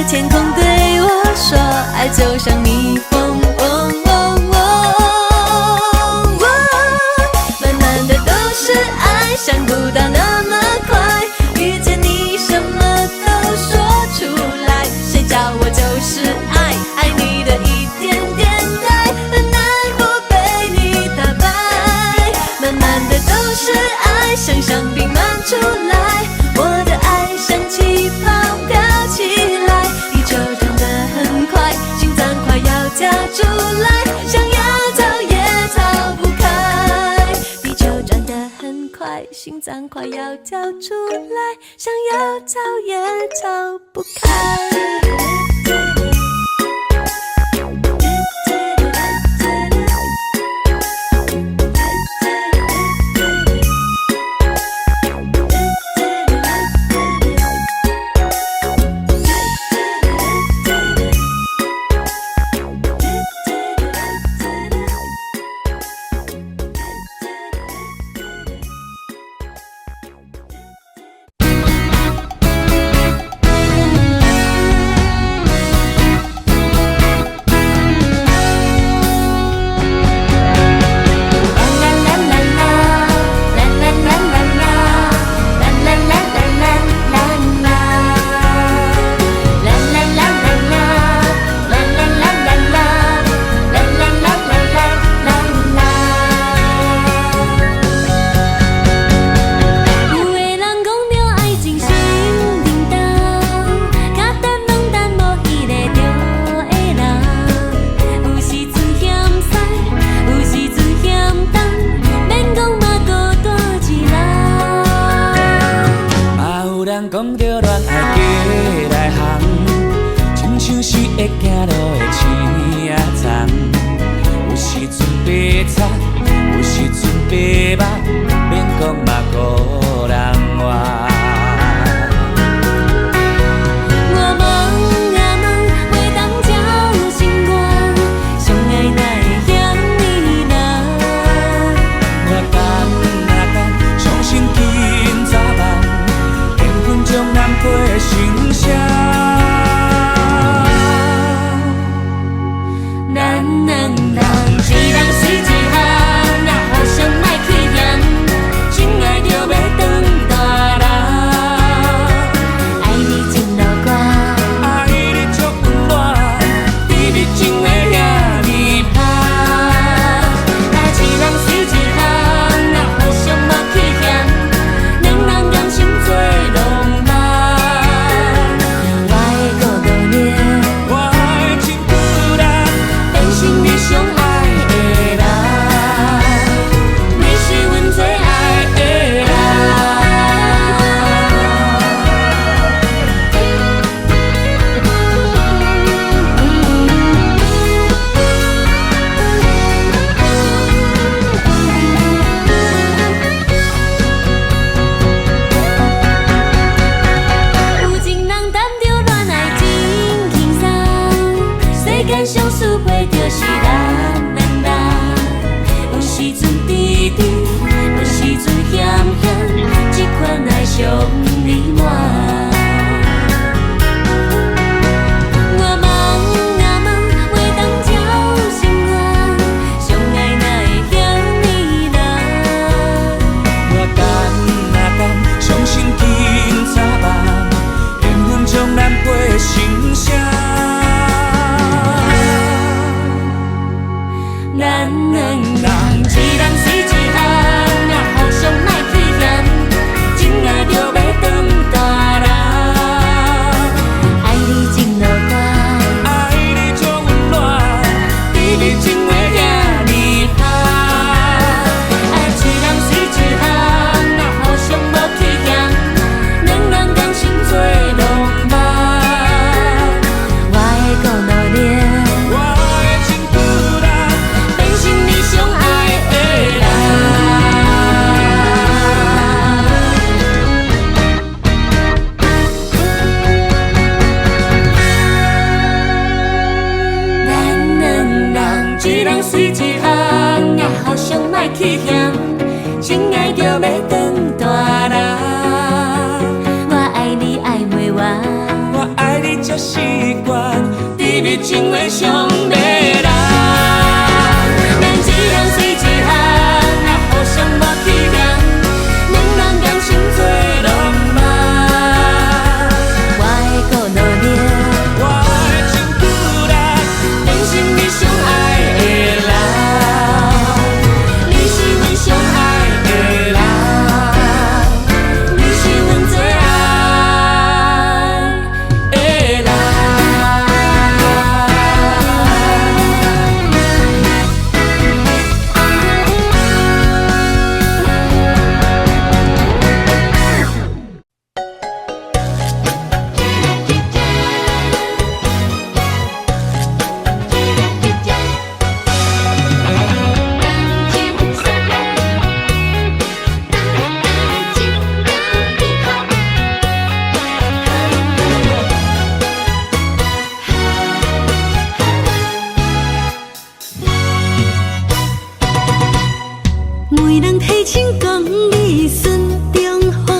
天空对我说，爱就像蜜蜂，满满的都是爱，想不到那么快，遇见你什么都说出来，谁叫我就是爱，爱你的一点点爱，很难不被你打败，满满的都是爱，像香槟漫出来，我的爱像气泡飘起来，地球转得很快，心脏快要跳出来，想要逃也逃不开，地球转得很快，心脏快要跳出来，想要逃也逃不开。讲着恋爱过来行，亲像是会行路的青仔丛。有时阵白惨，有时阵白目，免讲嘛孤人活。我梦啊梦，袂当照心肝，相爱哪会嫌你人？我等啊等，相信今早晚。将咱配成双，咱两人一人随一项，若互相莫去嫌，真爱就要当大人。爱你真乐观，爱你足温暖，比你情的遐尼香。一人随一项，若互相莫去嫌，两人甘心做浪漫。相思陪就是咱两人，有时阵甜甜，有时阵咸咸，这款爱上美满。我梦啊梦，袂当照心肝，相爱哪会嫌你人？我等啊等，相信今早晚，缘分将咱配成双。咱两人一人随一项，若互相莫去嫌，真爱就要当大人。爱你真乐观，爱你足温暖，比你情的遐尼香。爱一人随一项，若互相无去嫌，两人甘心做浪漫。我会够努力。随一项，若互相莫去嫌，真爱就要当大人。我爱你爱袂完，我爱你就是。惯，甜蜜情话上迷人。咱一人随一项，互相无起念，两人感情做浪漫。我的故老命，我的情久力，变成你上爱的人，你是阮上爱的人，你是阮最爱的人。每人提醒讲你顺中好，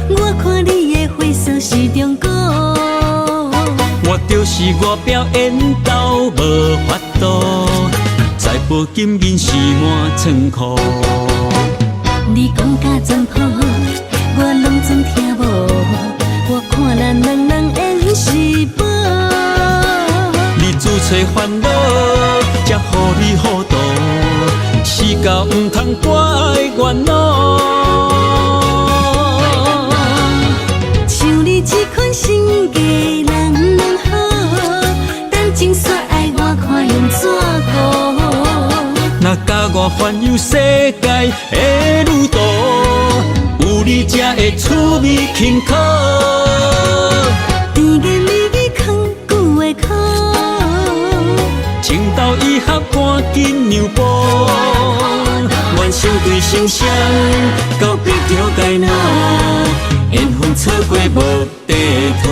我看你的花色是中国。我就是我表演斗无法度，再不金银是满仓库。你讲甲真好，我拢总听无。我看咱两人缘是宝，你自找烦恼，才予你糊涂，是到毋通我的愿望。像你这款性格人拢好，但情煞爱我看用怎顾？若甲我环游世界的旅途，有你才会趣味轻巧。甜言蜜语藏久的苦，情投意合赶紧让步，愿相对心相，到彼条街那，缘分错过无地图。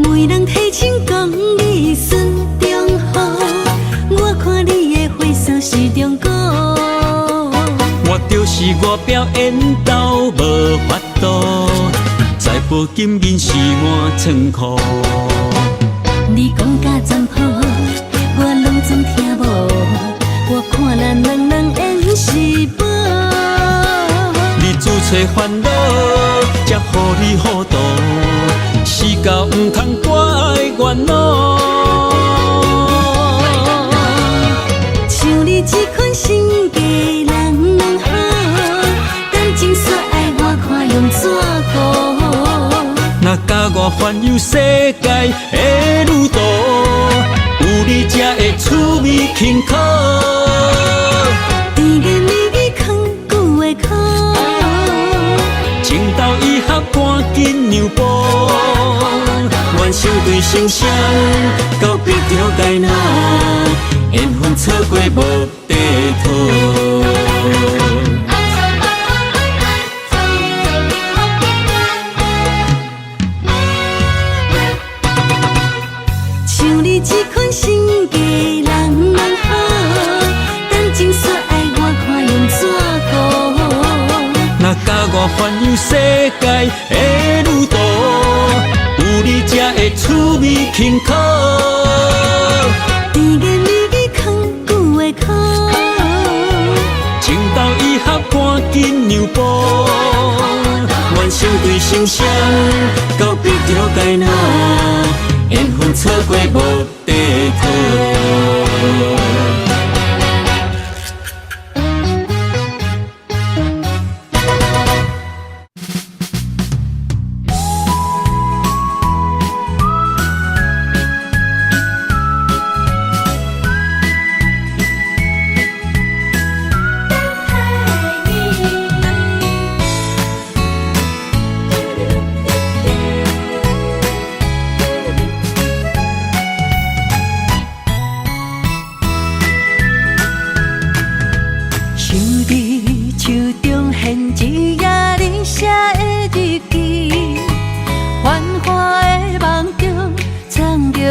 每人提醒讲你顺中好，我看你的花色是中国。我就是我表演斗无法度，再不金银是满仓库。你讲甲真好，我拢总听无。我看咱两人缘是宝，你自找烦恼，才予你糊涂，是到毋通我的愿望。像你这款性格人拢好，但情煞爱我看用怎顾？若甲我环游世界的旅途，有你才会趣味轻巧。甜言蜜语藏久的苦，情投意合赶紧让步，愿相对心相，到彼条街那，缘分错过无地图。像你这款性格人拢好，但情煞爱我看用怎顾？若甲我环游世界的旅途，有你才会趣味轻巧。甜言蜜语藏久的苦，情投意合赶紧让步，愿相对心相，到彼条街那，缘分错过无地图。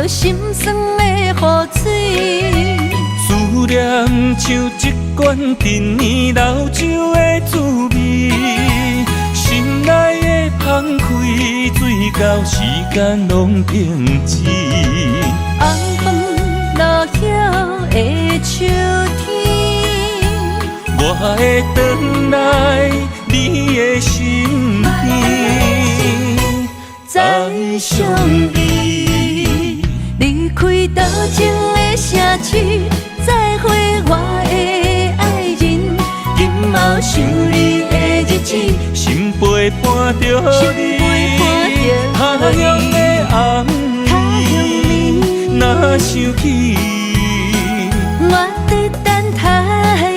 心酸的雨水。思念像一罐陈年老酒的滋味，心内的澎开，水到时间拢停止。红枫落叶的秋天，我会回来你的身边，再相遇。离开多情的城市，再会我的爱人。今后想你的日子，心陪伴着你，他乡的暗暝，若想起，我在等待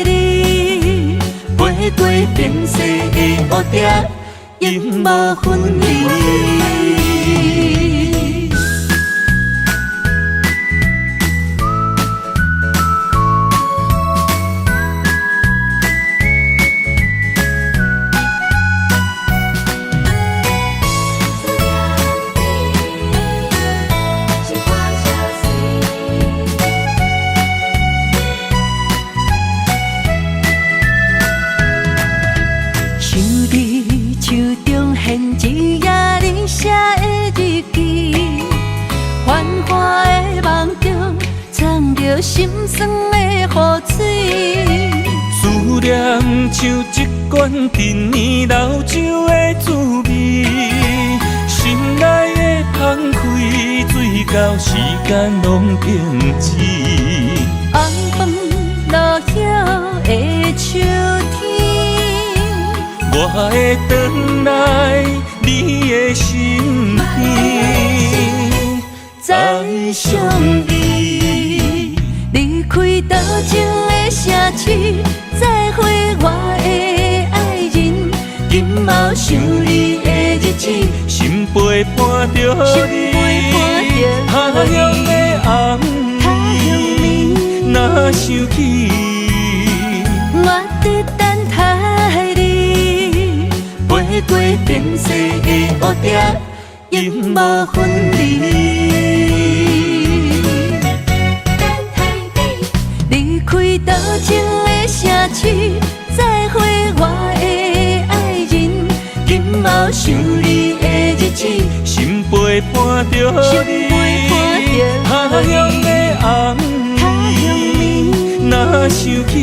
你，飞过变色的乌蝶，永无分离。手中现一页你写的日记，繁华的梦中藏着心酸的雨水。思念像一罐陈年老酒的滋味，心内的澎开，水到时间拢停止。红枫落叶的秋天，我会回来你的身边，再相遇。离开多情的城市，再会我的爱人。今后想你的日子，心陪伴着你，他乡的暗暝，若想起，我在等待你，飞过变色的乌蝶，永无分离。离开多情的城市，再会我的爱人。今后想你的日子，心陪伴着你，他乡的暗暝，若想起，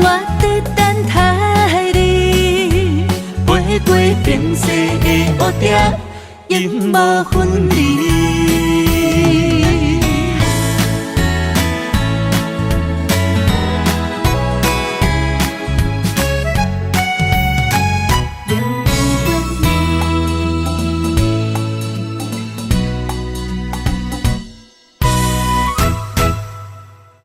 我在等待你，飞过变色的乌蝶，永无分离。